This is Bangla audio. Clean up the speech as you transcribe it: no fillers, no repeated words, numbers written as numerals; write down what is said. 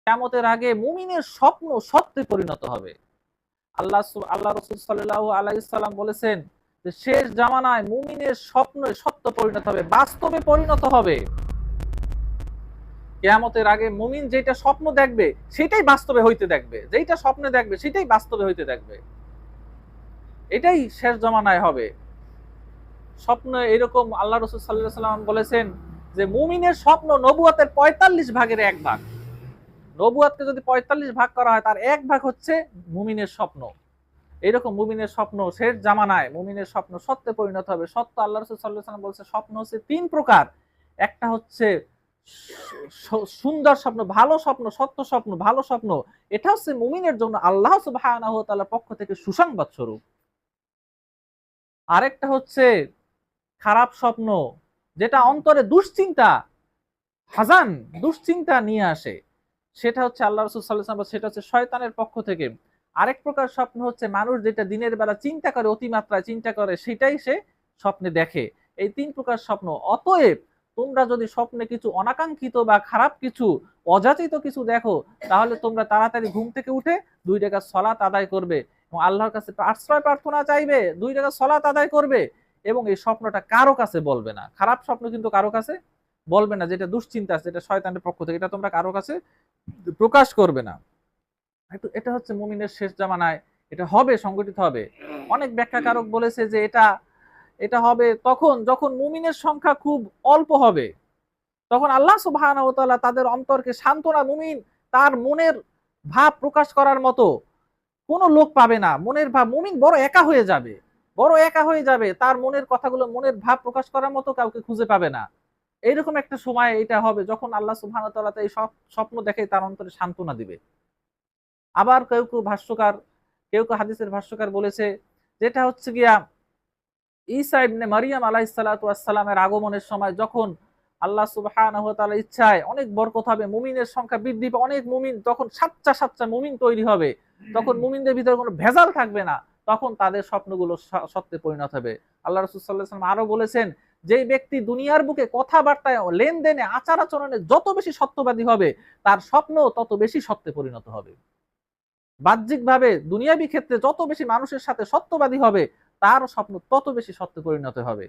কিয়ামতের আগে মুমিনের স্বপ্ন সত্যে পরিণত হবে। আল্লাহ রাসূল সাল্লাল্লাহু আলাইহি সাল্লাম বলেছেন যে শেষ জামানায় মুমিনের স্বপ্ন সত্য পরিণত হবে, বাস্তবে পরিণত হবে। কিয়ামতের আগে মুমিন যেটা স্বপ্ন দেখবে সেটাই বাস্তবে হইতে দেখবে, যেটা স্বপ্নে দেখবে সেটাই বাস্তবে হইতে দেখবে। এটাই শেষ জামানায় হবে। স্বপ্ন এরকম আল্লাহ রাসূল সাল্লাল্লাহু আলাইহি সাল্লাম বলেছেন যে মুমিনের স্বপ্ন নবুয়তের ৪৫ ভাগের ১ ভাগ। নবুয়তকে যদি ৪৫ ভাগ করা হয় তার ১ ভাগ হচ্ছে মুমিনের স্বপ্ন। এরকম মুমিনের স্বপ্ন শেষ জামানায় মুমিনের স্বপ্ন সত্যে পরিণত হবে। সত্য আল্লাহ রাসূল সাল্লাল্লাহু আলাইহি সাল্লাম বলেছে স্বপ্ন হচ্ছে ৩ প্রকার। একটা হচ্ছে সুন্দর স্বপ্ন, ভালো স্বপ্ন, সত্য স্বপ্ন, ভালো স্বপ্ন। এটা হচ্ছে মুমিনের জন্য আল্লাহ সুবহানাহু ওয়া তাআলার পক্ষ থেকে সুসংবাদ স্বরূপ। আরেকটা হচ্ছে খারাপ স্বপ্ন, যেটা অন্তরে দুশ্চিন্তা, হাজান, দুশ্চিন্তা নিয়ে আসে। সেটা হচ্ছে আল্লাহ রাসূল সাল্লাল্লাহু আলাইহি ওয়াসাল্লাম, সেটা হচ্ছে শয়তানের পক্ষ থেকে। আরেক প্রকার স্বপ্ন হচ্ছে মানুষ যেটা দিনের বেলা চিন্তা করে, অতিমাত্রায় চিন্তা করে, সেটাই সে স্বপ্নে দেখে। এই ৩ প্রকার স্বপ্ন। অতএব তোমরা যদি স্বপ্নে কিছু অনাকাঙ্ক্ষিত বা খারাপ কিছু, অযাচিত কিছু দেখো, তাহলে তোমরা তাড়াতাড়ি ঘুম থেকে উঠে ২ রাকাত সালাত আদায় করবে এবং আল্লাহর কাছে আশ্রয় প্রার্থনা চাইবে, ২ রাকাত সালাত আদায় করবে এবং এই স্বপ্নটা কারো কাছে বলবে না। খারাপ স্বপ্ন কিন্তু কারো কাছে বলবে না, যেটা দুশ্চিন্তা আছে, যেটা শয়তানের পক্ষ থেকে, এটা তোমরা কারো কাছে প্রকাশ করবে না। এটা হচ্ছে মুমিনের শেষ জামানায় এটা হবে, সংগঠিত হবে। অনেক ব্যাখ্যাকারক বলেছে যে এটা হবে তখন যখন মুমিনের সংখ্যা খুব অল্প হবে। তখন আল্লাহ সুবহানাহু ওয়া তাআলা তাদের অন্তরকে সান্ত্বনা, মুমিন তার মনের ভাব প্রকাশ করার মতো কোনো লোক পাবে না। মনের ভাব, মুমিন বড় একা হয়ে যাবে, বড় একা হয়ে যাবে। তার মনের কথাগুলো, মনের ভাব প্রকাশ করার মতো কাউকে খুঁজে পাবে না। এইরকম একটা সময় এটা হবে যখন আল্লাহ সুবহানাহু ওয়া তাআলা এই সব স্বপ্ন দেখে তার অন্তরে সান্ত্বনা দিবে। আবার কেউ কেউ হাদিসের ভাষ্যকার বলেছে যেটা হচ্ছে গিয়া ঈসা ইবনে মারিয়াম আলাইহিস সালাতু ওয়াস সালামের আগমনের সময়, যখন আল্লাহ সুবহানাহু ওয়া তাআলার ইচ্ছায় অনেক বরকত হবে, মুমিনের সংখ্যা বৃদ্ধি পাবে, অনেক মুমিন, তখন সাচ্চা সাচ্চা মুমিন তৈরি হবে, তখন মুমিনদের ভিতরে কোনো ভেজাল থাকবে না, তখন তাদের স্বপ্নগুলো সত্যে পরিণত হবে। আল্লাহ রাসূল সাল্লাল্লাহু আলাইহি ওয়াসাল্লাম আরো বলেছেন, যেই ব্যক্তি দুনিয়ার বুকে কথাবার্তায়, লেনদেনে, আচার আচরণে যত বেশি সত্যবাদী হবে, তার স্বপ্ন তত বেশি সত্যে পরিণত হবে। বাহ্যিকভাবে দুনিয়াবী ক্ষেত্রে যত বেশি মানুষের সাথে সত্যবাদী হবে, তার স্বপ্ন তত বেশি সত্যে পরিণত হবে।